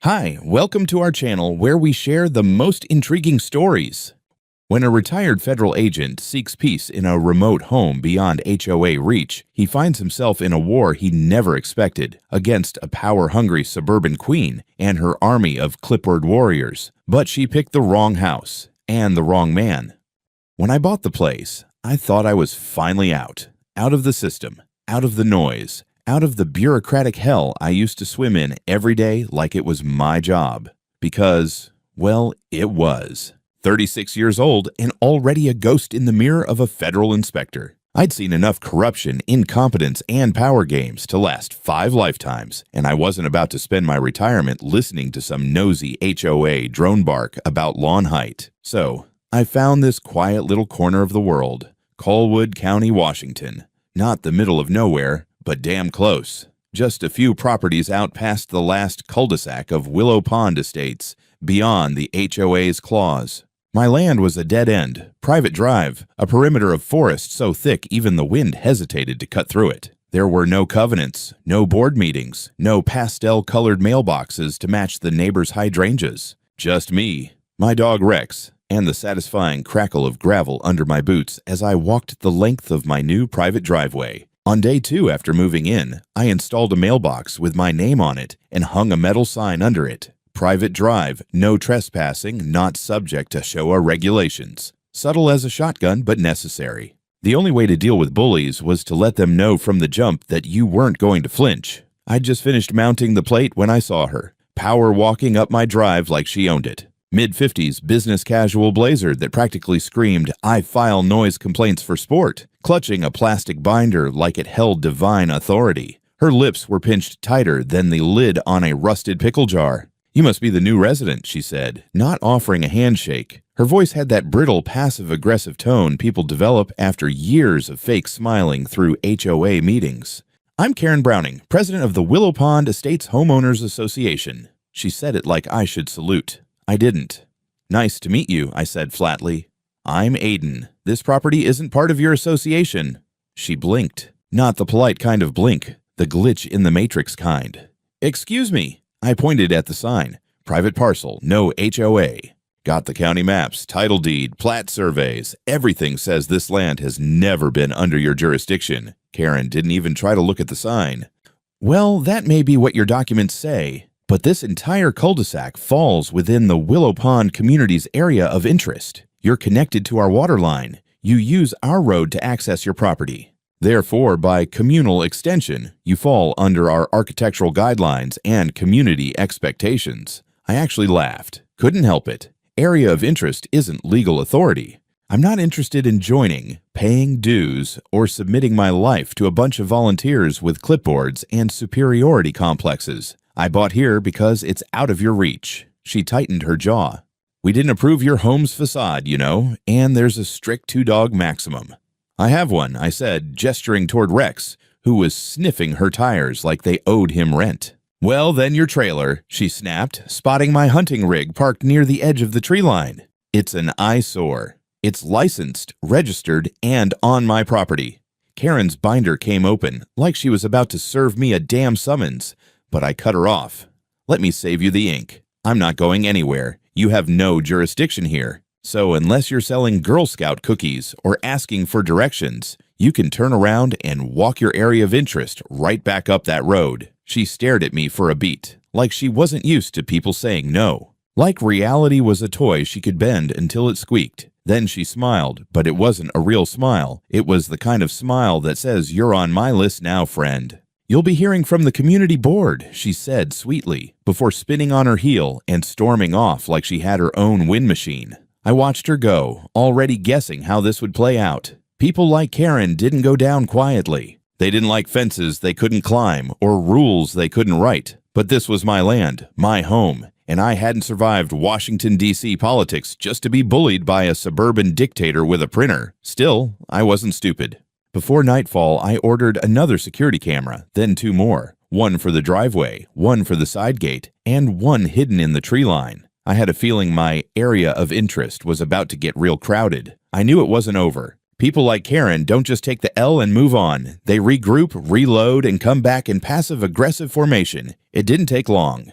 Hi, welcome to our channel where we share the most intriguing stories. When a retired federal agent seeks peace in a remote home beyond HOA reach, he finds himself in a war he never expected against a power-hungry suburban queen and her army of clipboard warriors. But she picked the wrong house and the wrong man. When I bought the place, I thought I was finally out of the system, out of the noise, out of the bureaucratic hell I used to swim in every day like it was my job. Because, well, it was. 36 years old and already a ghost in the mirror of a federal inspector. I'd seen enough corruption, incompetence, and power games to last 5 lifetimes, and I wasn't about to spend my retirement listening to some nosy HOA drone bark about lawn height. So, I found this quiet little corner of the world, Colwood County, Washington. Not the middle of nowhere, but damn close. Just a few properties out past the last cul-de-sac of Willow Pond Estates, beyond the HOA's claws. My land was a dead end, private drive, a perimeter of forest so thick even the wind hesitated to cut through it. There were no covenants, no board meetings, no pastel-colored mailboxes to match the neighbors' hydrangeas. Just me, my dog Rex, and the satisfying crackle of gravel under my boots as I walked the length of my new private driveway. On day 2 after moving in, I installed a mailbox with my name on it and hung a metal sign under it. Private drive, no trespassing, not subject to HOA regulations. Subtle as a shotgun, but necessary. The only way to deal with bullies was to let them know from the jump that you weren't going to flinch. I'd just finished mounting the plate when I saw her, power walking up my drive like she owned it. Mid-50s business casual blazer that practically screamed, "I file noise complaints for sport," clutching a plastic binder like it held divine authority. Her lips were pinched tighter than the lid on a rusted pickle jar. "You must be the new resident," she said, not offering a handshake. Her voice had that brittle, passive-aggressive tone people develop after years of fake smiling through HOA meetings. "I'm Karen Browning, president of the Willow Pond Estates Homeowners Association." She said it like I should salute. I didn't. "Nice to meet you," I said flatly. "I'm Aiden. This property isn't part of your association." She blinked. Not the polite kind of blink, the glitch in the Matrix kind. "Excuse me." I pointed at the sign. "Private parcel, no HOA." Got the county maps, title deed, plat surveys. Everything says this land has never been under your jurisdiction. Karen didn't even try to look at the sign. "Well, that may be what your documents say, but this entire cul-de-sac falls within the Willow Pond community's area of interest. You're connected to our water line. You use our road to access your property. Therefore, by communal extension, you fall under our architectural guidelines and community expectations." I actually laughed. Couldn't help it. Area of interest isn't legal authority. I'm not interested in joining, paying dues, or submitting my life to a bunch of volunteers with clipboards and superiority complexes. I bought here because it's out of your reach. She tightened her jaw. "We didn't approve your home's facade, you know, and there's a strict 2-dog maximum." "I have one," I said, gesturing toward Rex, who was sniffing her tires like they owed him rent. "Well, then your trailer," she snapped, spotting my hunting rig parked near the edge of the tree line. "It's an eyesore. It's licensed, registered, and on my property." Karen's binder came open, like she was about to serve me a damn summons, but I cut her off. "Let me save you the ink. I'm not going anywhere. You have no jurisdiction here. So unless you're selling Girl Scout cookies or asking for directions, you can turn around and walk your area of interest right back up that road." She stared at me for a beat, like she wasn't used to people saying no. Like reality was a toy she could bend until it squeaked. Then she smiled, but it wasn't a real smile. It was the kind of smile that says, "You're on my list now, friend." "You'll be hearing from the community board," she said sweetly, before spinning on her heel and storming off like she had her own wind machine. I watched her go, already guessing how this would play out. People like Karen didn't go down quietly. They didn't like fences they couldn't climb or rules they couldn't write. But this was my land, my home, and I hadn't survived Washington, D.C. politics just to be bullied by a suburban dictator with a printer. Still, I wasn't stupid. Before nightfall, I ordered another security camera, then 2 more. One for the driveway, one for the side gate, and one hidden in the tree line. I had a feeling my area of interest was about to get real crowded. I knew it wasn't over. People like Karen don't just take the L and move on. They regroup, reload, and come back in passive-aggressive formation. It didn't take long.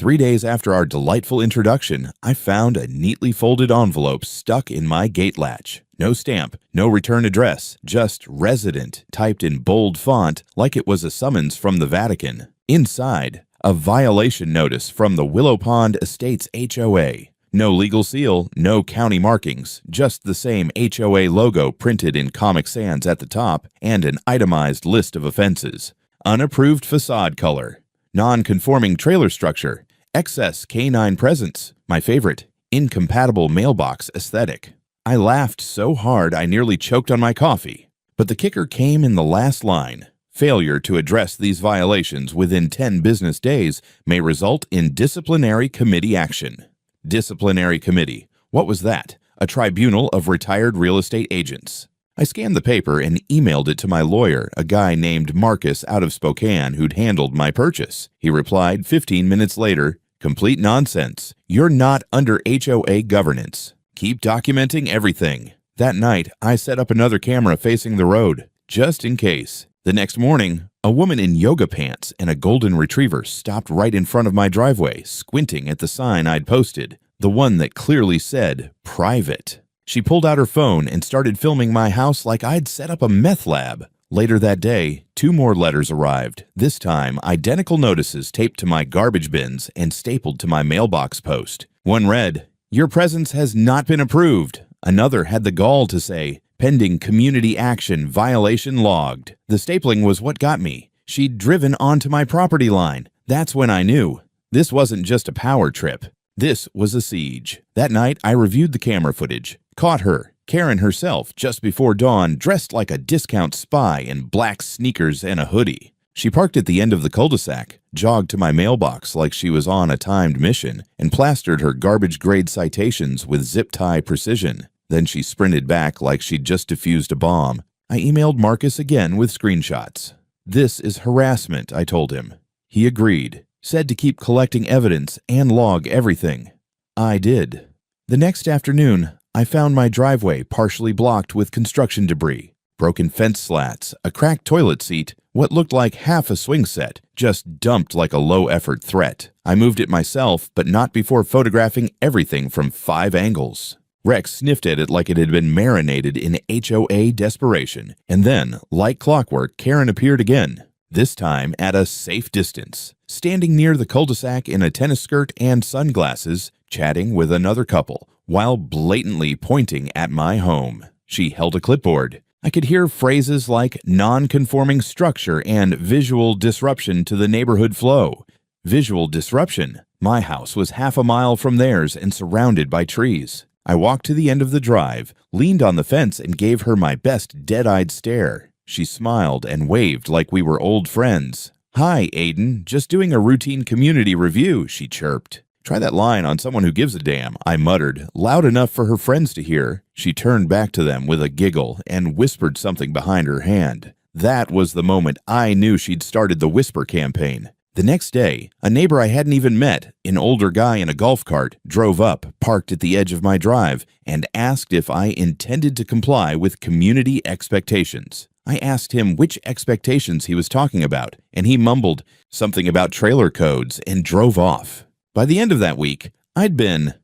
3 days after our delightful introduction, I found a neatly folded envelope stuck in my gate latch. No stamp, no return address, just resident typed in bold font like it was a summons from the Vatican. Inside, a violation notice from the Willow Pond Estates HOA. No legal seal, no county markings, just the same HOA logo printed in Comic Sans at the top and an itemized list of offenses. Unapproved facade color. Non-conforming trailer structure. Excess canine presence. My favorite. Incompatible mailbox aesthetic. I laughed so hard I nearly choked on my coffee. But the kicker came in the last line. Failure to address these violations within 10 business days may result in disciplinary committee action. Disciplinary committee. What was that? A tribunal of retired real estate agents. I scanned the paper and emailed it to my lawyer, a guy named Marcus out of Spokane who'd handled my purchase. He replied 15 minutes later, "Complete nonsense. You're not under HOA governance. Keep documenting everything." That night, I set up another camera facing the road, just in case. The next morning, a woman in yoga pants and a golden retriever stopped right in front of my driveway, squinting at the sign I'd posted, the one that clearly said, "Private." She pulled out her phone and started filming my house like I'd set up a meth lab. Later that day, 2 more letters arrived, this time identical notices taped to my garbage bins and stapled to my mailbox post. One read, "Your presence has not been approved." Another had the gall to say, "Pending community action, violation logged." The stapling was what got me. She'd driven onto my property line. That's when I knew. This wasn't just a power trip. This was a siege. That night, I reviewed the camera footage. Caught her, Karen herself, just before dawn, dressed like a discount spy in black sneakers and a hoodie. She parked at the end of the cul-de-sac, jogged to my mailbox like she was on a timed mission, and plastered her garbage-grade citations with zip-tie precision. Then she sprinted back like she'd just defused a bomb. I emailed Marcus again with screenshots. "This is harassment," I told him. He agreed, said to keep collecting evidence and log everything. I did. The next afternoon, I found my driveway partially blocked with construction debris, broken fence slats, a cracked toilet seat, what looked like half a swing set, just dumped like a low-effort threat. I moved it myself, but not before photographing everything from 5 angles. Rex sniffed at it like it had been marinated in HOA desperation, and then, like clockwork, Karen appeared again, this time at a safe distance, standing near the cul-de-sac in a tennis skirt and sunglasses, chatting with another couple, while blatantly pointing at my home. She held a clipboard. I could hear phrases like non-conforming structure and visual disruption to the neighborhood flow. Visual disruption. My house was half a mile from theirs and surrounded by trees. I walked to the end of the drive, leaned on the fence, and gave her my best dead-eyed stare. She smiled and waved like we were old friends. "Hi, Aiden. Just doing a routine community review," she chirped. "Try that line on someone who gives a damn," I muttered, loud enough for her friends to hear. She turned back to them with a giggle and whispered something behind her hand. That was the moment I knew she'd started the whisper campaign. The next day, a neighbor I hadn't even met, an older guy in a golf cart, drove up, parked at the edge of my drive, and asked if I intended to comply with community expectations. I asked him which expectations he was talking about, and he mumbled something about trailer codes and drove off. By the end of that week, I'd been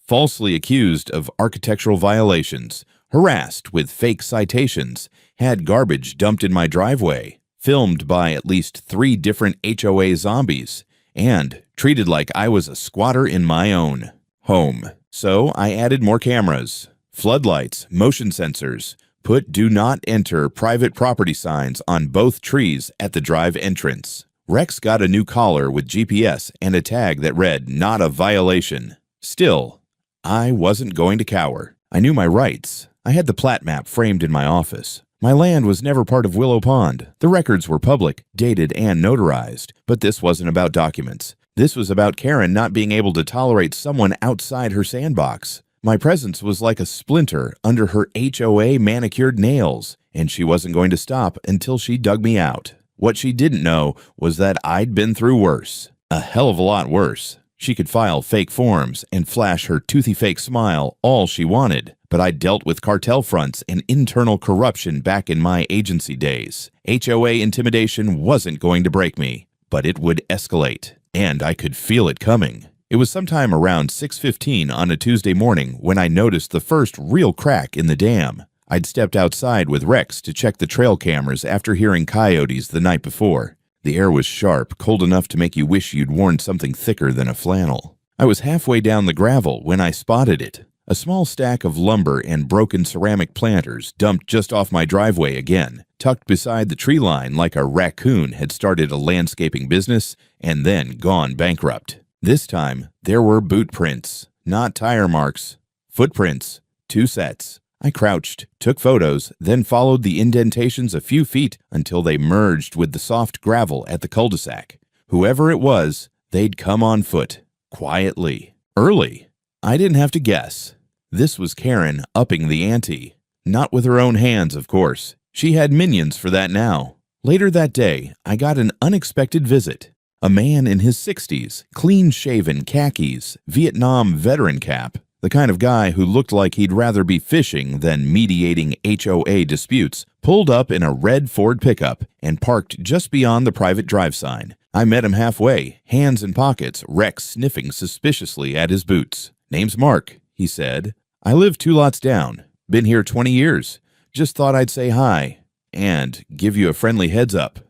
falsely accused of architectural violations, harassed with fake citations, had garbage dumped in my driveway, filmed by at least 3 different HOA zombies, and treated like I was a squatter in my own home. So I added more cameras, floodlights, motion sensors, put "Do Not Enter" private property signs on both trees at the drive entrance. Rex got a new collar with GPS and a tag that read, "Not a violation." Still, I wasn't going to cower. I knew my rights. I had the plat map framed in my office. My land was never part of Willow Pond. The records were public, dated, and notarized. But this wasn't about documents. This was about Karen not being able to tolerate someone outside her sandbox. My presence was like a splinter under her HOA manicured nails, and she wasn't going to stop until she dug me out. What she didn't know was that I'd been through worse. A hell of a lot worse. She could file fake forms and flash her toothy fake smile all she wanted, but I dealt with cartel fronts and internal corruption back in my agency days. HOA intimidation wasn't going to break me, but it would escalate. And I could feel it coming. It was sometime around 6:15 on a Tuesday morning when I noticed the first real crack in the dam. I'd stepped outside with Rex to check the trail cameras after hearing coyotes the night before. The air was sharp, cold enough to make you wish you'd worn something thicker than a flannel. I was halfway down the gravel when I spotted it. A small stack of lumber and broken ceramic planters dumped just off my driveway again, tucked beside the tree line like a raccoon had started a landscaping business and then gone bankrupt. This time, there were boot prints, not tire marks. Footprints, 2 sets. I crouched, took photos, then followed the indentations a few feet until they merged with the soft gravel at the cul-de-sac. Whoever it was, they'd come on foot, quietly, early. I didn't have to guess. This was Karen upping the ante. Not with her own hands, of course. She had minions for that now. Later that day, I got an unexpected visit. A man in his 60s, clean-shaven khakis, Vietnam veteran cap, the kind of guy who looked like he'd rather be fishing than mediating HOA disputes, pulled up in a red Ford pickup and parked just beyond the private drive sign. I met him halfway, hands in pockets, Rex sniffing suspiciously at his boots. "Name's Mark," he said. "I live 2 lots down. Been here 20 years. Just thought I'd say hi and give you a friendly heads up."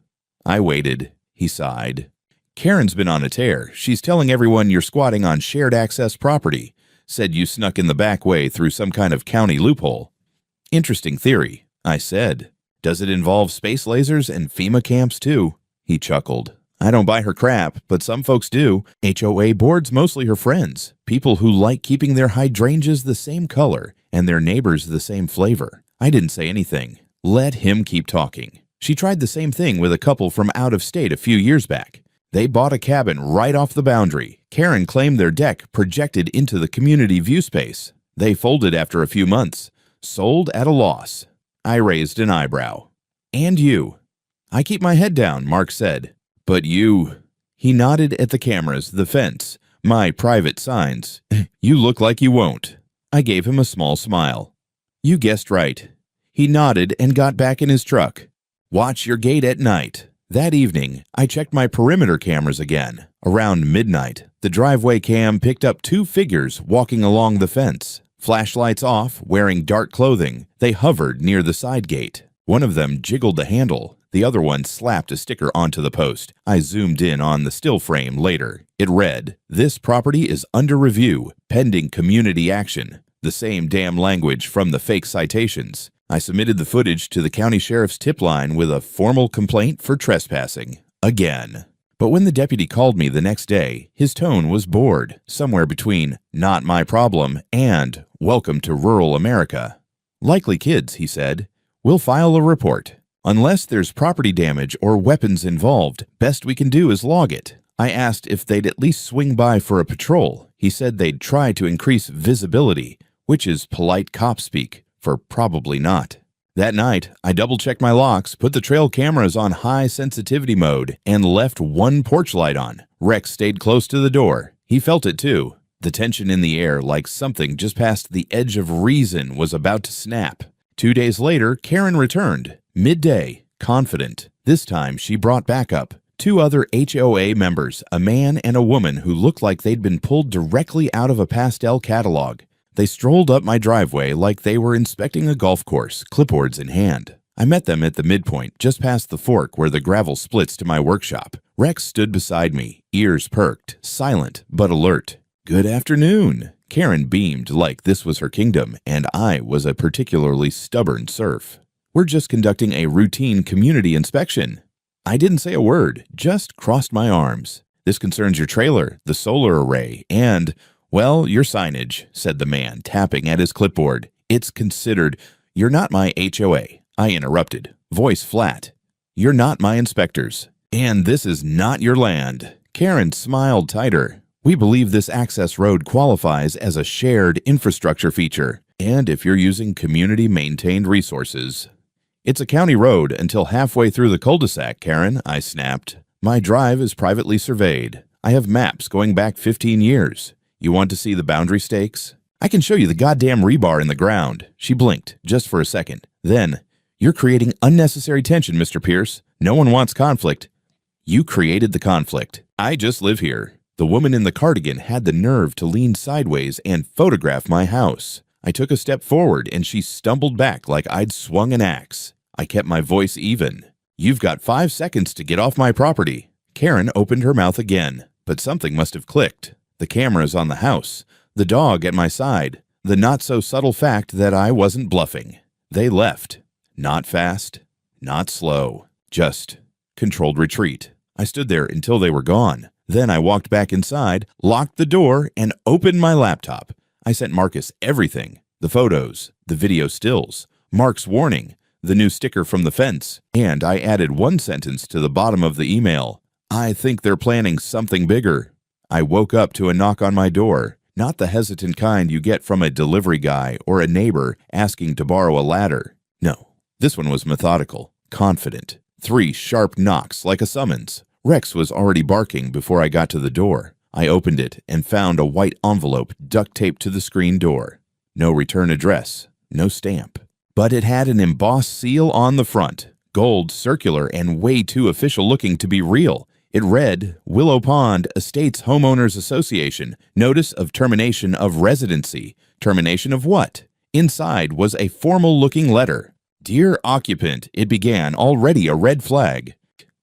I waited. He sighed. "Karen's been on a tear. She's telling everyone you're squatting on shared access property. Said you snuck in the back way through some kind of county loophole." "Interesting theory," I said. "Does it involve space lasers and FEMA camps too?" He chuckled. "I don't buy her crap, but some folks do. HOA board's mostly her friends, people who like keeping their hydrangeas the same color and their neighbors the same flavor." I didn't say anything. Let him keep talking. "She tried the same thing with a couple from out of state a few years back. They bought a cabin right off the boundary. Karen claimed their deck projected into the community view space. They folded after a few months. Sold at a loss." I raised an eyebrow. "And you?" "I keep my head down," Mark said. "But you—" He nodded at the cameras, the fence, my private signs. "You look like you won't." I gave him a small smile. "You guessed right." He nodded and got back in his truck. "Watch your gate at night." That evening, I checked my perimeter cameras again. Around midnight, the driveway cam picked up 2 figures walking along the fence. Flashlights off, wearing dark clothing, they hovered near the side gate. One of them jiggled the handle. The other one slapped a sticker onto the post. I zoomed in on the still frame later. It read, "This property is under review, pending community action." The same damn language from the fake citations. I submitted the footage to the county sheriff's tip line with a formal complaint for trespassing. Again. But when the deputy called me the next day, his tone was bored, somewhere between "not my problem" and "welcome to rural America." "Likely kids," he said. "We'll file a report. Unless there's property damage or weapons involved, best we can do is log it." I asked if they'd at least swing by for a patrol. He said they'd try to increase visibility, which is polite cop speak for probably not. That night, I double-checked my locks, put the trail cameras on high sensitivity mode, and left one porch light on. Rex stayed close to the door. He felt it too. The tension in the air, like something just past the edge of reason, was about to snap. 2 days later, Karen returned, midday, confident. This time, she brought backup. 2 other HOA members, a man and a woman who looked like they'd been pulled directly out of a pastel catalog. They strolled up my driveway like they were inspecting a golf course, clipboards in hand. I met them at the midpoint, just past the fork where the gravel splits to my workshop. Rex stood beside me, ears perked, silent but alert. "Good afternoon." Karen beamed like this was her kingdom, and I was a particularly stubborn serf. "We're just conducting a routine community inspection." I didn't say a word, just crossed my arms. "This concerns your trailer, the solar array, and, well, your signage," said the man, tapping at his clipboard. "It's considered—" "You're not my HOA," I interrupted, voice flat. "You're not my inspectors. And this is not your land." Karen smiled tighter. "We believe this access road qualifies as a shared infrastructure feature, and if you're using community-maintained resources—" "It's a county road until halfway through the cul-de-sac, Karen," I snapped. "My drive is privately surveyed. I have maps going back 15 years. You want to see the boundary stakes? I can show you the goddamn rebar in the ground." She blinked, just for a second. Then, "You're creating unnecessary tension, Mr. Pierce. No one wants conflict." You created the conflict. I just live here." The woman in the cardigan had the nerve to lean sideways and photograph my house. I took a step forward and she stumbled back like I'd swung an axe. I kept my voice even. "You've got 5 seconds to get off my property." Karen opened her mouth again, but something must have clicked. The cameras on the house, the dog at my side, the not-so-subtle fact that I wasn't bluffing. They left. Not fast, not slow, just controlled retreat. I stood there until they were gone. Then I walked back inside, locked the door, and opened my laptop. I sent Marcus everything: the photos, the video stills, Mark's warning, the new sticker from the fence, and I added one sentence to the bottom of the email: "I think they're planning something bigger." I woke up to a knock on my door, not the hesitant kind you get from a delivery guy or a neighbor asking to borrow a ladder. No, this one was methodical, confident. 3 sharp knocks like a summons. Rex was already barking before I got to the door. I opened it and found a white envelope duct taped to the screen door. No return address, no stamp. But it had an embossed seal on the front, gold, circular, and way too official looking to be real. It read, "Willow Pond Estates Homeowners Association, Notice of Termination of Residency." Termination of what? Inside was a formal-looking letter. "Dear occupant," it began, already a red flag.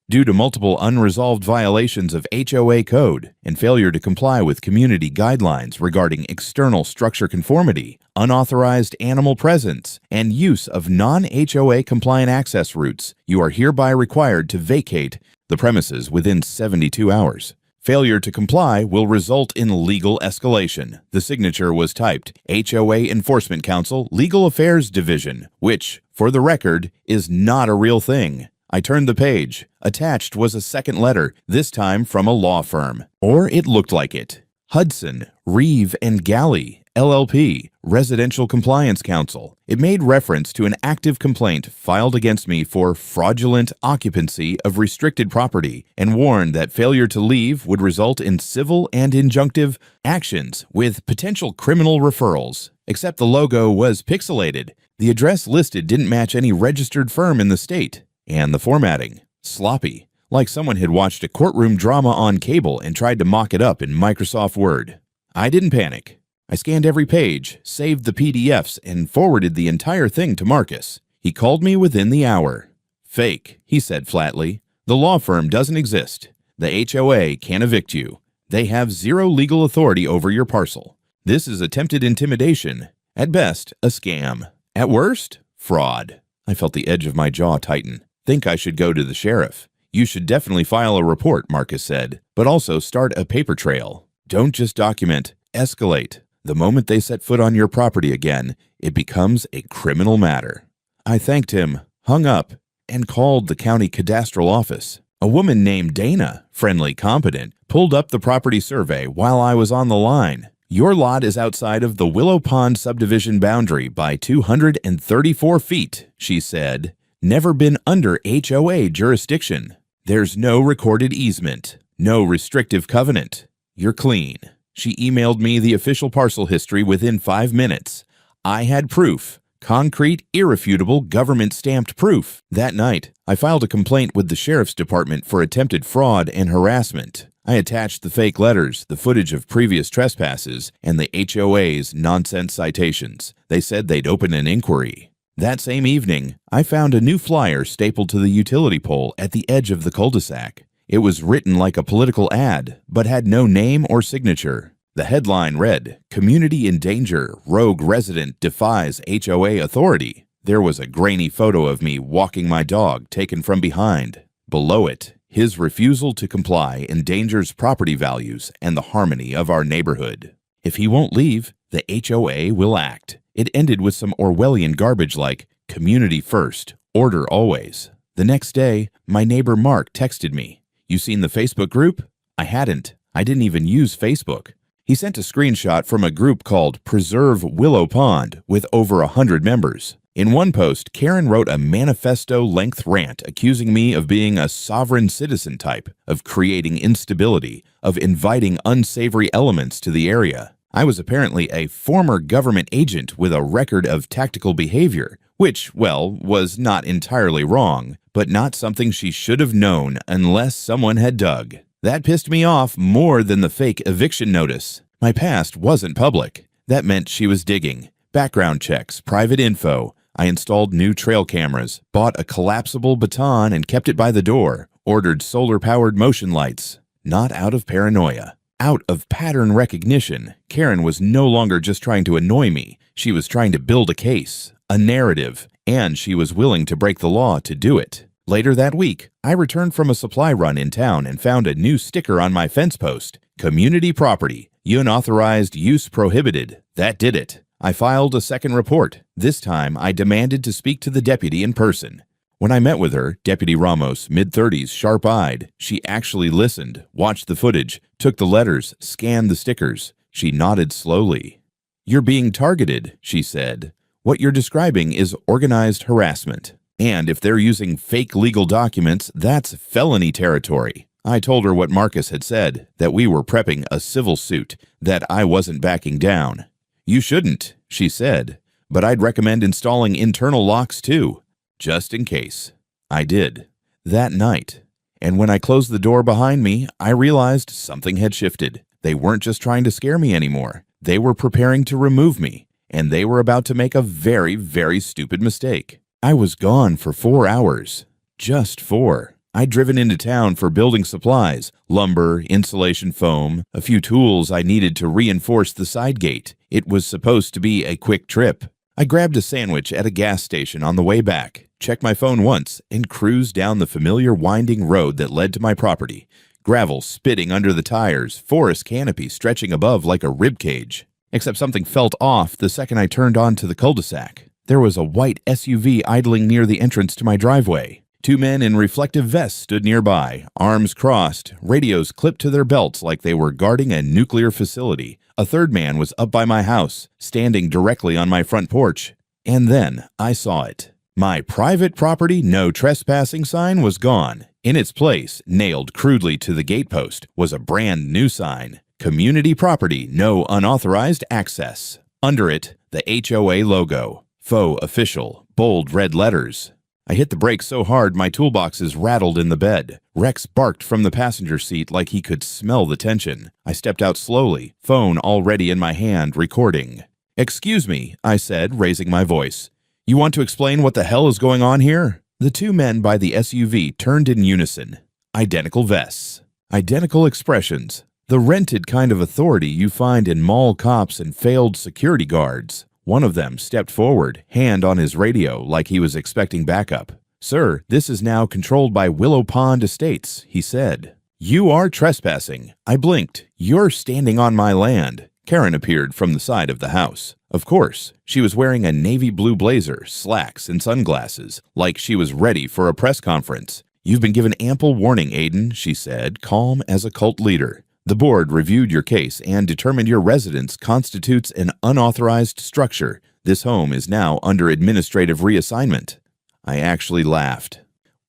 "Due to multiple unresolved violations of HOA code and failure to comply with community guidelines regarding external structure conformity, unauthorized animal presence, and use of non-HOA compliant access routes, you are hereby required to vacate the premises within 72 hours. Failure to comply will result in legal escalation." The signature was typed HOA Enforcement Council Legal Affairs Division, which, for the record, is not a real thing. I turned the page. Attached was a second letter, this time from a law firm. Or it looked like it. Hudson, Reeve and Galley, LLP, Residential Compliance Council. It made reference to an active complaint filed against me for fraudulent occupancy of restricted property and warned that failure to leave would result in civil and injunctive actions with potential criminal referrals. Except the logo was pixelated. The address listed didn't match any registered firm in the state. And the formatting, sloppy, like someone had watched a courtroom drama on cable and tried to mock it up in Microsoft Word. I didn't panic. I scanned every page, saved the PDFs, and forwarded the entire thing to Marcus. He called me within the hour. "Fake," he said flatly. "The law firm doesn't exist. The HOA can't evict you. They have zero legal authority over your parcel. This is attempted intimidation. At best, a scam. At worst, fraud." I felt the edge of my jaw tighten. "Think I should go to the sheriff." "You should definitely file a report," Marcus said, "but also start a paper trail. Don't just document, escalate. The moment they set foot on your property again, it becomes a criminal matter." I thanked him, hung up, and called the county cadastral office. A woman named Dana, friendly, competent, pulled up the property survey while I was on the line. "Your lot is outside of the Willow Pond subdivision boundary by 234 feet, she said. "Never been under HOA jurisdiction. There's no recorded easement, no restrictive covenant. You're clean." She emailed me the official parcel history within 5 minutes. I had proof. Concrete, irrefutable, government-stamped proof. That night, I filed a complaint with the sheriff's department for attempted fraud and harassment. I attached the fake letters, the footage of previous trespasses, and the HOA's nonsense citations. They said they'd open an inquiry. That same evening, I found a new flyer stapled to the utility pole at the edge of the cul-de-sac. It was written like a political ad, but had no name or signature. The headline read, "Community in Danger, Rogue Resident Defies HOA Authority." There was a grainy photo of me walking my dog taken from behind. Below it, his refusal to comply endangers property values and the harmony of our neighborhood. If he won't leave, the HOA will act. It ended with some Orwellian garbage like, "Community first, order always." The next day, my neighbor Mark texted me, "You seen the Facebook group?" I hadn't. I didn't even use Facebook. He sent a screenshot from a group called Preserve Willow Pond with over 100 members. In one post, Karen wrote a manifesto-length rant accusing me of being a sovereign citizen type, of creating instability, of inviting unsavory elements to the area. I was apparently a former government agent with a record of tactical behavior, which, well, was not entirely wrong, but not something she should have known unless someone had dug. That pissed me off more than the fake eviction notice. My past wasn't public. That meant she was digging. Background checks, private info. I installed new trail cameras, bought a collapsible baton and kept it by the door, ordered solar-powered motion lights. Not out of paranoia. Out of pattern recognition. Karen was no longer just trying to annoy me. She was trying to build a case, a narrative, and she was willing to break the law to do it. Later that week, I returned from a supply run in town and found a new sticker on my fence post. Community property. Unauthorized use prohibited. That did it. I filed a second report. This time, I demanded to speak to the deputy in person. When I met with her, Deputy Ramos, mid-30s, sharp-eyed, she actually listened, watched the footage, took the letters, scanned the stickers. She nodded slowly. "You're being targeted," she said. "What you're describing is organized harassment. And if they're using fake legal documents, that's felony territory." I told her what Marcus had said, that we were prepping a civil suit, that I wasn't backing down. "You shouldn't," she said, "but I'd recommend installing internal locks too, just in case." I did. That night. And when I closed the door behind me, I realized something had shifted. They weren't just trying to scare me anymore. They were preparing to remove me, and they were about to make a very, very stupid mistake. I was gone for 4 hours. Just 4. I'd driven into town for building supplies, lumber, insulation foam, a few tools I needed to reinforce the side gate. It was supposed to be a quick trip. I grabbed a sandwich at a gas station on the way back, checked my phone once, and cruised down the familiar winding road that led to my property. Gravel spitting under the tires, forest canopy stretching above like a rib cage. Except something felt off the second I turned onto the cul-de-sac. There was a white SUV idling near the entrance to my driveway. 2 men in reflective vests stood nearby, arms crossed, radios clipped to their belts like they were guarding a nuclear facility. A third man was up by my house, standing directly on my front porch. And then I saw it. My private property no trespassing sign was gone. In its place, nailed crudely to the gatepost, was a brand new sign. Community property no unauthorized access. Under it, the HOA logo. Faux official, bold red letters. I hit the brakes so hard my toolboxes rattled in the bed. Rex barked from the passenger seat like he could smell the tension. I stepped out slowly, phone already in my hand, recording. "Excuse me," I said, raising my voice. "You want to explain what the hell is going on here?" The 2 men by the SUV turned in unison. Identical vests. Identical expressions. The rented kind of authority you find in mall cops and failed security guards. One of them stepped forward, hand on his radio like he was expecting backup. "Sir, this is now controlled by Willow Pond Estates," he said. "You are trespassing." I blinked. "You're standing on my land." Karen appeared from the side of the house. Of course, she was wearing a navy blue blazer, slacks, and sunglasses, like she was ready for a press conference. "You've been given ample warning, Aiden," she said, calm as a cult leader. "The board reviewed your case and determined your residence constitutes an unauthorized structure. This home is now under administrative reassignment." I actually laughed.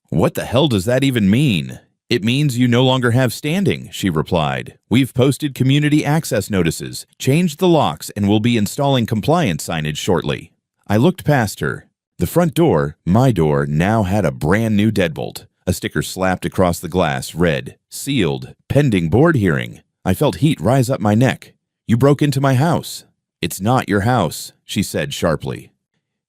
"What the hell does that even mean?" "It means you no longer have standing," she replied. "We've posted community access notices, changed the locks, and will be installing compliance signage shortly." I looked past her. The front door, my door, now had a brand new deadbolt. A sticker slapped across the glass read, "Sealed, pending board hearing." I felt heat rise up my neck. "You broke into my house." "It's not your house," she said sharply.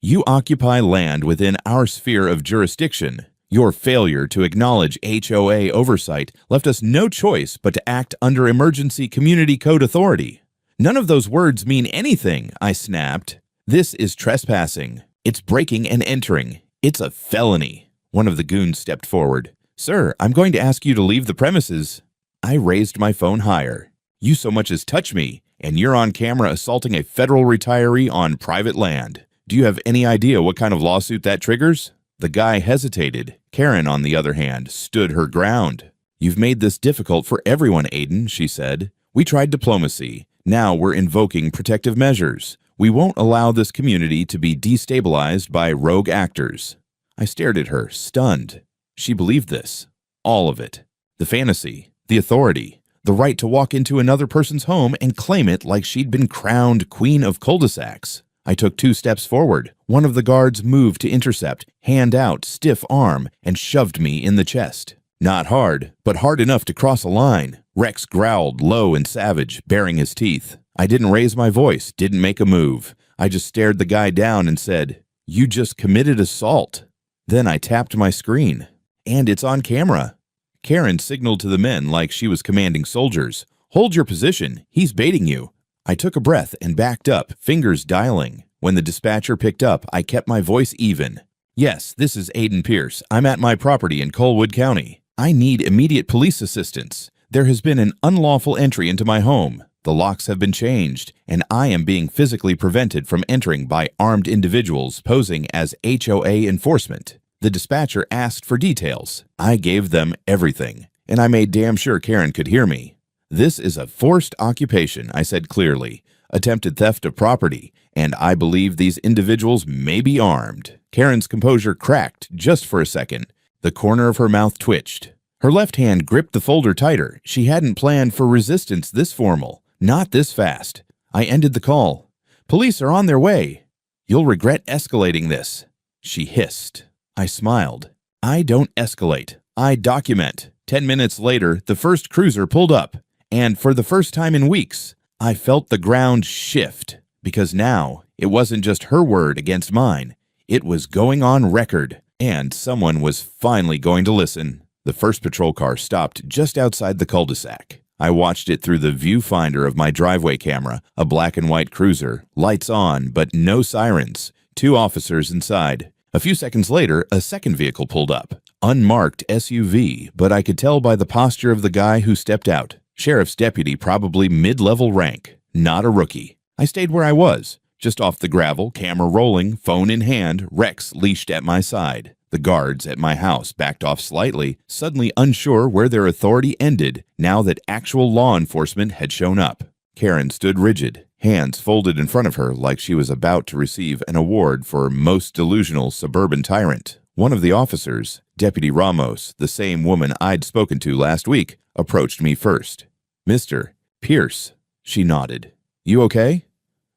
"You occupy land within our sphere of jurisdiction. Your failure to acknowledge HOA oversight left us no choice but to act under emergency community code authority." "None of those words mean anything," I snapped. "This is trespassing. It's breaking and entering. It's a felony." One of the goons stepped forward. "Sir, I'm going to ask you to leave the premises." I raised my phone higher. "You so much as touch me, and you're on camera assaulting a federal retiree on private land. Do you have any idea what kind of lawsuit that triggers?" The guy hesitated. Karen, on the other hand, stood her ground. "You've made this difficult for everyone, Aiden," she said. "We tried diplomacy. Now we're invoking protective measures. We won't allow this community to be destabilized by rogue actors." I stared at her, stunned. She believed this. All of it. The fantasy, the authority, the right to walk into another person's home and claim it like she'd been crowned queen of cul-de-sacs. I took 2 steps forward. One of the guards moved to intercept, hand out, stiff arm, and shoved me in the chest. Not hard, but hard enough to cross a line. Rex growled, low and savage, baring his teeth. I didn't raise my voice, didn't make a move. I just stared the guy down and said, "You just committed assault." Then I tapped my screen. And it's on camera. Karen signaled to the men like she was commanding soldiers. "Hold your position. He's baiting you." I took a breath and backed up, fingers dialing. When the dispatcher picked up, I kept my voice even. "Yes, this is Aiden Pierce. I'm at my property in Colwood County. I need immediate police assistance. There has been an unlawful entry into my home. The locks have been changed, and I am being physically prevented from entering by armed individuals posing as HOA enforcement." The dispatcher asked for details. I gave them everything, and I made damn sure Karen could hear me. "This is a forced occupation," I said clearly. "Attempted theft of property, and I believe these individuals may be armed." Karen's composure cracked just for a second. The corner of her mouth twitched. Her left hand gripped the folder tighter. She hadn't planned for resistance this formal. Not this fast. I ended the call. "Police are on their way. You'll regret escalating this." She hissed. I smiled. "I don't escalate. I document." 10 minutes later, the first cruiser pulled up. And for the first time in weeks, I felt the ground shift. Because now, it wasn't just her word against mine. It was going on record. And someone was finally going to listen. The first patrol car stopped just outside the cul-de-sac. I watched it through the viewfinder of my driveway camera, a black and white cruiser, lights on, but no sirens, 2 officers inside. A few seconds later, a second vehicle pulled up. Unmarked SUV, but I could tell by the posture of the guy who stepped out. Sheriff's deputy, probably mid-level rank, not a rookie. I stayed where I was, just off the gravel, camera rolling, phone in hand, Rex leashed at my side. The guards at my house backed off slightly, suddenly unsure where their authority ended now that actual law enforcement had shown up. Karen stood rigid, hands folded in front of her like she was about to receive an award for most delusional suburban tyrant. One of the officers, Deputy Ramos, the same woman I'd spoken to last week, approached me first. "Mr. Pierce," she nodded. "You okay?"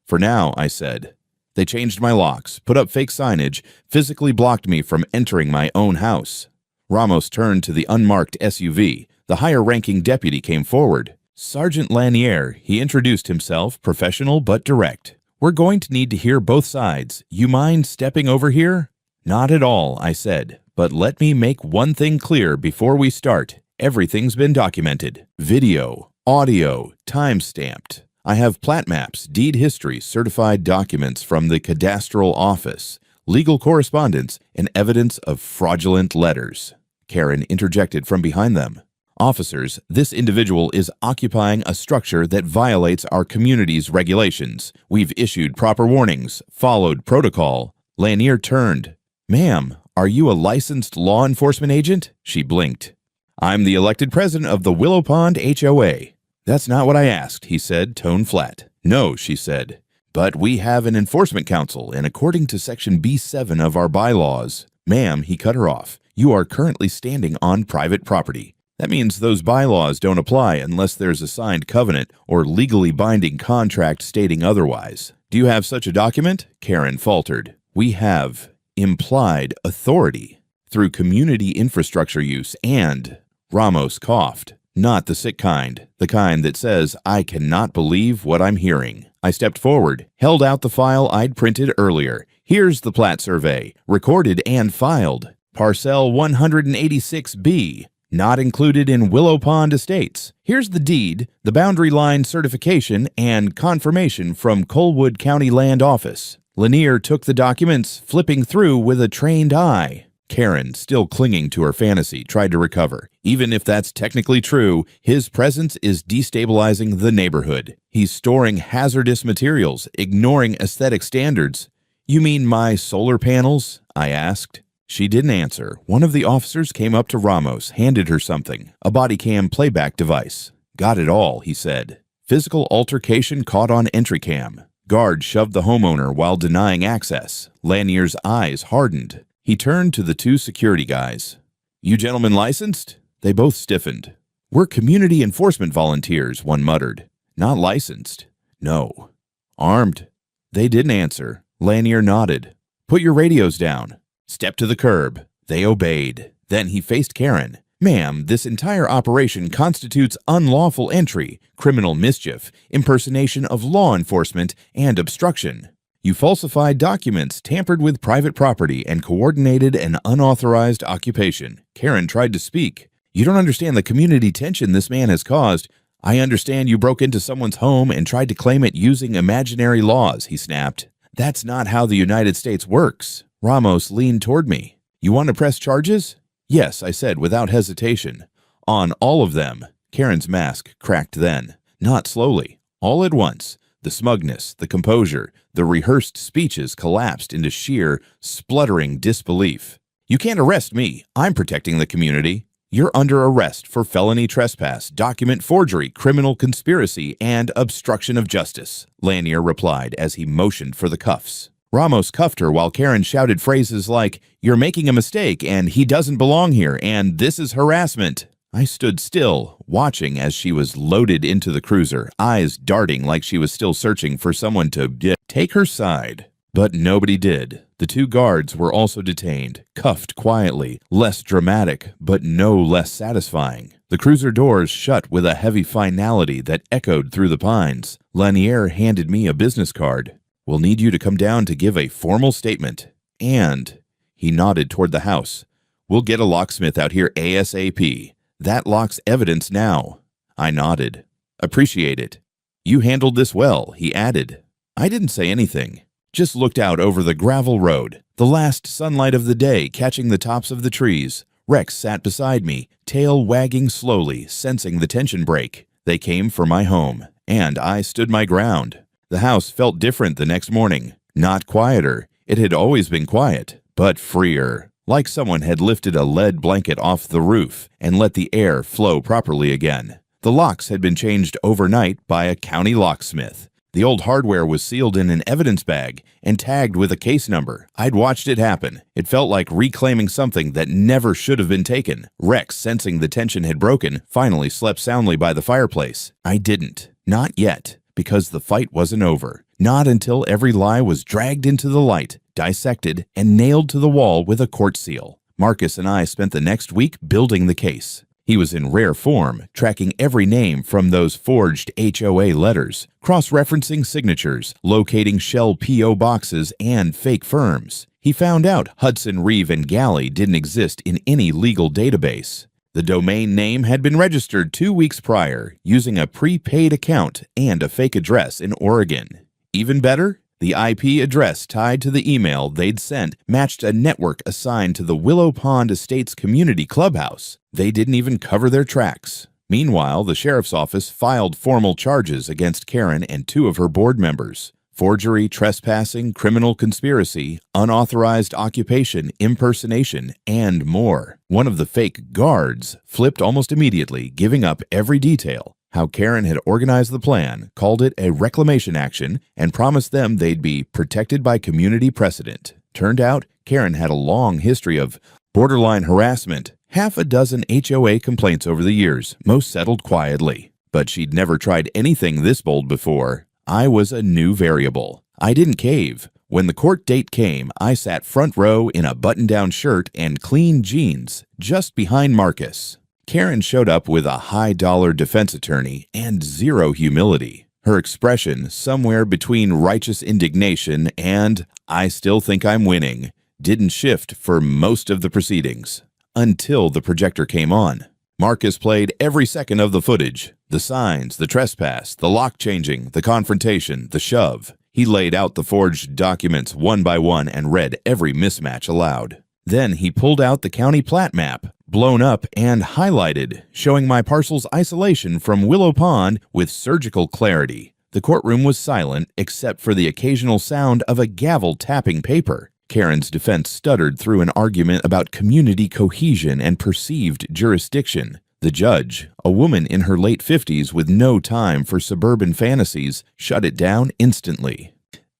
"For now," I said. They changed my locks, put up fake signage, physically blocked me from entering my own house. Ramos turned to the unmarked SUV. The higher-ranking deputy came forward. "Sergeant Lanier," he introduced himself, professional but direct. "We're going to need to hear both sides. You mind stepping over here?" "Not at all," I said. "But let me make one thing clear before we start. Everything's been documented. Video, audio, time-stamped. I have plat maps, deed history, certified documents from the cadastral office, legal correspondence, and evidence of fraudulent letters." Karen interjected from behind them. "Officers, this individual is occupying a structure that violates our community's regulations. We've issued proper warnings, followed protocol." Lanier turned. "Ma'am, are you a licensed law enforcement agent?" She blinked. "I'm the elected president of the Willow Pond HOA." "That's not what I asked," he said, tone flat. "No," she said. "But we have an enforcement council, and according to Section B7 of our bylaws—" "Ma'am," he cut her off, "you are currently standing on private property. That means those bylaws don't apply unless there's a signed covenant or legally binding contract stating otherwise. Do you have such a document?" Karen faltered. "We have implied authority through community infrastructure use and—" Ramos coughed. "Not the sick kind, the kind that says, 'I cannot believe what I'm hearing.'" I stepped forward, held out the file I'd printed earlier. "Here's the plat survey, recorded and filed. Parcel 186B, not included in Willow Pond Estates. Here's the deed, the boundary line certification, and confirmation from Colwood County Land Office." Lanier took the documents, flipping through with a trained eye. Karen, still clinging to her fantasy, tried to recover. "Even if that's technically true, his presence is destabilizing the neighborhood. He's storing hazardous materials, ignoring aesthetic standards." "You mean my solar panels?" I asked. She didn't answer. One of the officers came up to Ramos, handed her something, a body cam playback device. "Got it all," he said. "Physical altercation caught on entry cam. Guard shoved the homeowner while denying access." Lanier's eyes hardened. He turned to the 2 security guys. "You gentlemen licensed?" They both stiffened. "We're community enforcement volunteers," one muttered. "Not licensed." "No." "Armed?" They didn't answer. Lanier nodded. "Put your radios down." "Step to the curb." They obeyed. Then he faced Karen. "Ma'am, this entire operation constitutes unlawful entry, criminal mischief, impersonation of law enforcement, and obstruction. You falsified documents, tampered with private property, and coordinated an unauthorized occupation." Karen tried to speak. "You don't understand the community tension this man has caused. I understand you broke into someone's home and tried to claim it using imaginary laws," he snapped. "That's not how the United States works." Ramos leaned toward me. "You want to press charges?" "Yes," I said without hesitation. "On all of them." Karen's mask cracked then. Not slowly. All at once. The smugness, the composure, the rehearsed speeches collapsed into sheer, spluttering disbelief. "You can't arrest me. I'm protecting the community." "You're under arrest for felony trespass, document forgery, criminal conspiracy, and obstruction of justice," Lanier replied as he motioned for the cuffs. Ramos cuffed her while Karen shouted phrases like, "You're making a mistake," and "He doesn't belong here," and "This is harassment." I stood still, watching as she was loaded into the cruiser, eyes darting like she was still searching for someone to take her side. But nobody did. The two guards were also detained, cuffed quietly, less dramatic, but no less satisfying. The cruiser doors shut with a heavy finality that echoed through the pines. Lanier handed me a business card. "We'll need you to come down to give a formal statement. And," he nodded toward the house, "we'll get a locksmith out here ASAP. That lock's evidence now." I nodded. "Appreciate it." "You handled this well," he added. I didn't say anything. Just looked out over the gravel road, the last sunlight of the day catching the tops of the trees. Rex sat beside me, tail wagging slowly, sensing the tension break. They came for my home, and I stood my ground. The house felt different the next morning. Not quieter. It had always been quiet, but freer. Like someone had lifted a lead blanket off the roof and let the air flow properly again. The locks had been changed overnight by a county locksmith. The old hardware was sealed in an evidence bag and tagged with a case number. I'd watched it happen. It felt like reclaiming something that never should have been taken. Rex, sensing the tension had broken, finally slept soundly by the fireplace. I didn't. Not yet, because the fight wasn't over. Not until every lie was dragged into the light, dissected, and nailed to the wall with a court seal. Marcus and I spent the next week building the case. He was in rare form, tracking every name from those forged HOA letters, cross-referencing signatures, locating shell P.O. boxes and fake firms. He found out Hudson, Reeve, and Galley didn't exist in any legal database. The domain name had been registered 2 weeks prior, using a prepaid account and a fake address in Oregon. Even better, the IP address tied to the email they'd sent matched a network assigned to the Willow Pond Estates Community Clubhouse. They didn't even cover their tracks. Meanwhile, the sheriff's office filed formal charges against Karen and 2 of her board members. Forgery, trespassing, criminal conspiracy, unauthorized occupation, impersonation, and more. One of the fake guards flipped almost immediately, giving up every detail. How Karen had organized the plan, called it a reclamation action, and promised them they'd be protected by community precedent. Turned out, Karen had a long history of borderline harassment, half a dozen HOA complaints over the years, most settled quietly. But she'd never tried anything this bold before. I was a new variable. I didn't cave. When the court date came, I sat front row in a button-down shirt and clean jeans, just behind Marcus. Karen showed up with a high-dollar defense attorney and zero humility. Her expression, somewhere between righteous indignation and "I still think I'm winning," didn't shift for most of the proceedings. Until the projector came on. Marcus played every second of the footage. The signs, the trespass, the lock changing, the confrontation, the shove. He laid out the forged documents one by one and read every mismatch aloud. Then he pulled out the county plat map, blown up and highlighted, showing my parcel's isolation from Willow Pond with surgical clarity. The courtroom was silent except for the occasional sound of a gavel tapping paper. Karen's defense stuttered through an argument about community cohesion and perceived jurisdiction. The judge, a woman in her late 50s with no time for suburban fantasies, shut it down instantly.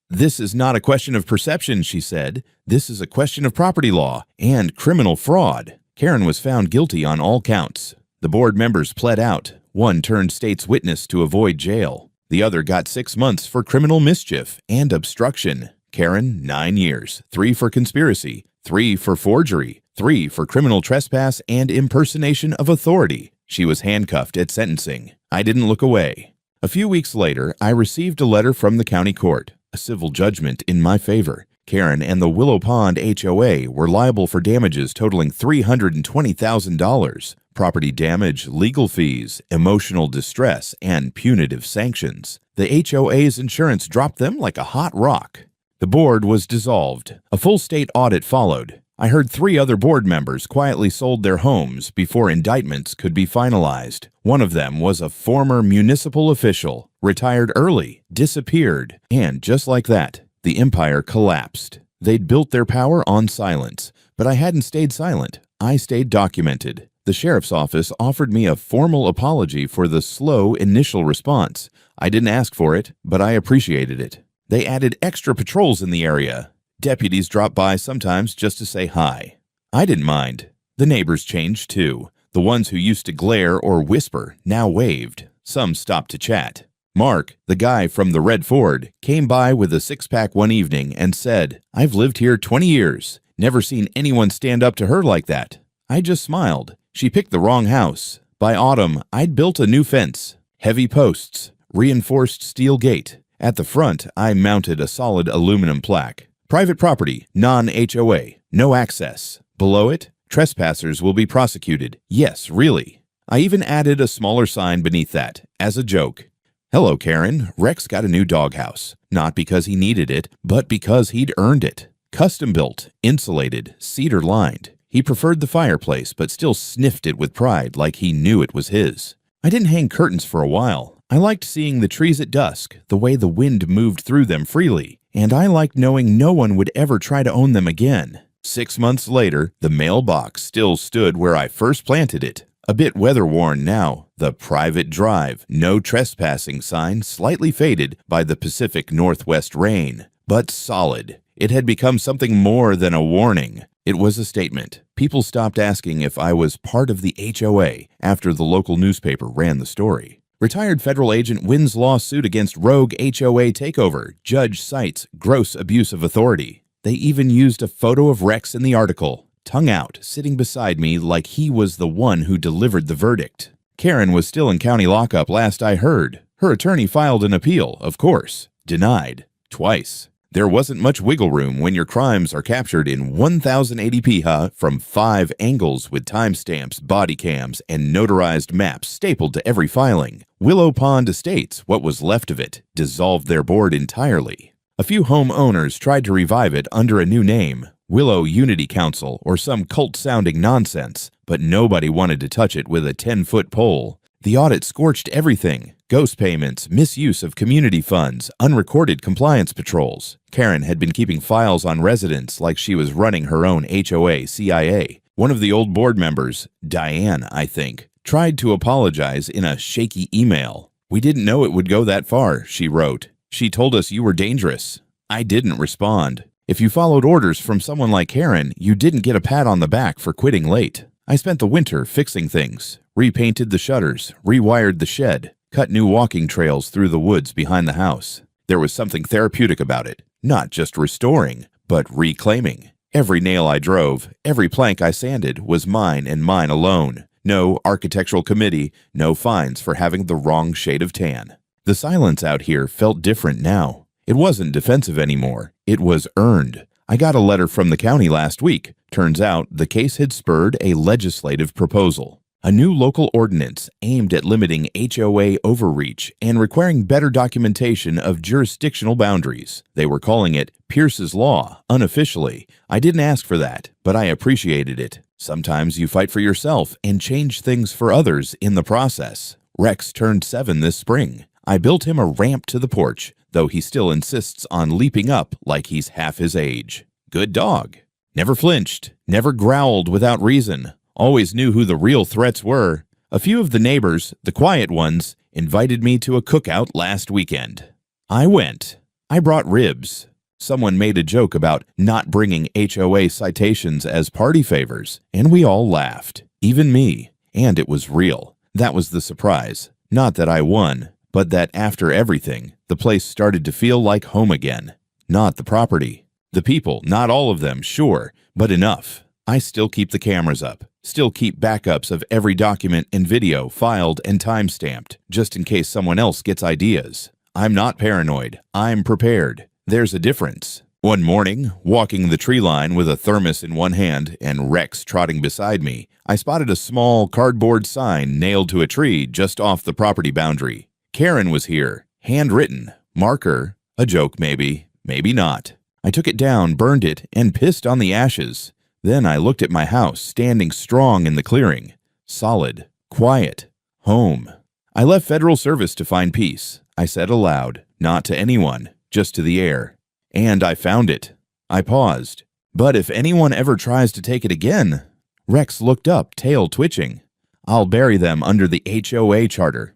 "This is not a question of perception," she said. "This is a question of property law and criminal fraud." Karen was found guilty on all counts. The board members pled out. One turned state's witness to avoid jail. The other got 6 months for criminal mischief and obstruction. Karen, 9 years, 3 for conspiracy, 3 for forgery, 3 for criminal trespass and impersonation of authority. She was handcuffed at sentencing. I didn't look away. A few weeks later, I received a letter from the county court, a civil judgment in my favor. Karen and the Willow Pond HOA were liable for damages totaling $320,000, property damage, legal fees, emotional distress, and punitive sanctions. The HOA's insurance dropped them like a hot rock. The board was dissolved. A full state audit followed. I heard 3 other board members quietly sold their homes before indictments could be finalized. One of them was a former municipal official, retired early, disappeared, and just like that, the empire collapsed. They'd built their power on silence, but I hadn't stayed silent. I stayed documented. The sheriff's office offered me a formal apology for the slow initial response. I didn't ask for it, but I appreciated it. They added extra patrols in the area. Deputies dropped by sometimes just to say hi. I didn't mind. The neighbors changed too. The ones who used to glare or whisper now waved. Some stopped to chat. Mark, the guy from the red Ford, came by with a 6-pack one evening and said, "I've lived here 20 years. Never seen anyone stand up to her like that." I just smiled. She picked the wrong house. By autumn, I'd built a new fence, heavy posts, reinforced steel gate. At the front, I mounted a solid aluminum plaque. Private property, non-HOA, no access. Below it, trespassers will be prosecuted. Yes, really. I even added a smaller sign beneath that, as a joke. "Hello, Karen. Rex got a new doghouse. Not because he needed it, but because he'd earned it. Custom built, insulated, cedar lined. He preferred the fireplace, but still sniffed it with pride like he knew it was his. I didn't hang curtains for a while. I liked seeing the trees at dusk, the way the wind moved through them freely. And I liked knowing no one would ever try to own them again. 6 months later, the mailbox still stood where I first planted it. A bit weather-worn now, the private drive, no trespassing sign slightly faded by the Pacific Northwest rain. But solid. It had become something more than a warning. It was a statement. People stopped asking if I was part of the HOA after the local newspaper ran the story. Retired federal agent wins lawsuit against rogue HOA takeover. Judge cites gross abuse of authority. They even used a photo of Rex in the article, tongue out, sitting beside me like he was the one who delivered the verdict. Karen was still in county lockup last I heard. Her attorney filed an appeal, of course. Denied. Twice. There wasn't much wiggle room when your crimes are captured in 1080p from 5 angles with timestamps, body cams, and notarized maps stapled to every filing. Willow Pond Estates, what was left of it, dissolved their board entirely. A few homeowners tried to revive it under a new name, Willow Unity Council or some cult-sounding nonsense, but nobody wanted to touch it with a 10-foot pole. The audit scorched everything. Ghost payments, misuse of community funds, unrecorded compliance patrols. Karen had been keeping files on residents like she was running her own HOA CIA. One of the old board members, Diane, I think, tried to apologize in a shaky email. "We didn't know it would go that far," she wrote. "She told us you were dangerous." I didn't respond. If you followed orders from someone like Karen, you didn't get a pat on the back for quitting late. I spent the winter fixing things, repainted the shutters, rewired the shed, cut new walking trails through the woods behind the house. There was something therapeutic about it, not just restoring, but reclaiming. Every nail I drove, every plank I sanded was mine and mine alone. No architectural committee, no fines for having the wrong shade of tan. The silence out here felt different now. It wasn't defensive anymore. It was earned. I got a letter from the county last week. Turns out the case had spurred a legislative proposal. A new local ordinance aimed at limiting HOA overreach and requiring better documentation of jurisdictional boundaries. They were calling it Pierce's Law, unofficially. I didn't ask for that, but I appreciated it. Sometimes you fight for yourself and change things for others in the process. Rex turned 7 this spring. I built him a ramp to the porch, though he still insists on leaping up like he's half his age. Good dog. Never flinched, never growled without reason. Always knew who the real threats were. A few of the neighbors, the quiet ones, invited me to a cookout last weekend. I went. I brought ribs. Someone made a joke about not bringing HOA citations as party favors, and we all laughed, even me. And it was real. That was the surprise. Not that I won, but that after everything, the place started to feel like home again. Not the property. The people, not all of them, sure, but enough. I still keep the cameras up, still keep backups of every document and video filed and time-stamped, just in case someone else gets ideas. I'm not paranoid. I'm prepared. There's a difference. One morning, walking the tree line with a thermos in one hand and Rex trotting beside me, I spotted a small cardboard sign nailed to a tree just off the property boundary. Karen was here, handwritten, marker, a joke maybe, maybe not. I took it down, burned it, and pissed on the ashes. Then I looked at my house, standing strong in the clearing. Solid, quiet, home. I left federal service to find peace. I said aloud, not to anyone, just to the air. And I found it. I paused. But if anyone ever tries to take it again... Rex looked up, tail twitching. I'll bury them under the HOA charter.